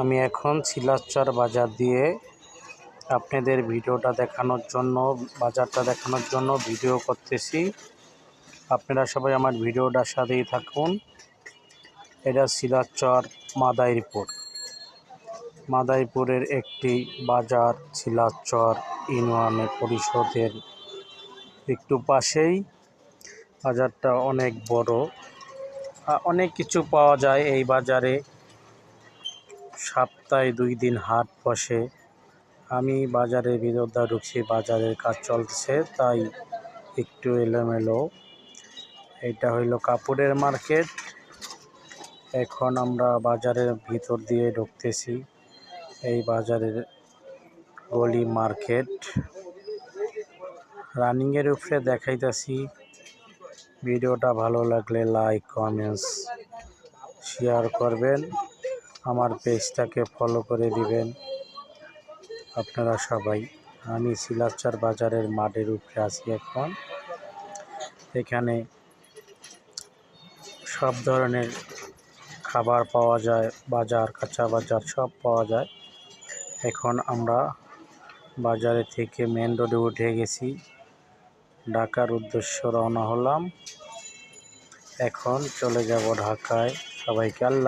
আমি এখন শিলাচর বাজার দিয়ে আপনাদের বাজারটা দেখানোর জন্য ভিডিও করতেছি। আপনারা সবাই আমার ভিডিওটার সাথেই থাকুন। এটা শিলাচর মাদারীপুরের একটি বাজার। শিলাচর ইউনিয়ন পরিষদের একটু পাশেই। বাজারটা অনেক বড়, অনেক কিছু পাওয়া যায় এই বাজারে। সপ্তাহে 2 দিন হাট বসে। আমি বাজারের ভিতরটা ঢুকছি, বাজারের কাজ চলছে তাই একটু এলোমেলো। এটা হইল কাপড়ের মার্কেট। এখন আমরা বাজারের ভিতর দিয়ে ঢুকতেছি। এই বাজারের গলি মার্কেট রানিংয়ের উপরে দেখাইতেছি। ভিডিওটা ভালো লাগলে লাইক, কমেন্টস, শেয়ার করবেন। আমার পেজটাকে ফলো করে দিবেন আপনারা সবাই। আমি শিলাচর বাজারের মাঠের উপরে আছি এখন। এখানে সব ধরনের খাবার পাওয়া যায়, কাঁচা বাজার সব পাওয়া যায়। এখন আমরা বাজারে থেকে মেন রোডে উঠে গেছি, ঢাকার উদ্দেশ্যে রওনা হলাম। এখন চলে যাব ঢাকায়। সবাইকে আল্লাহ।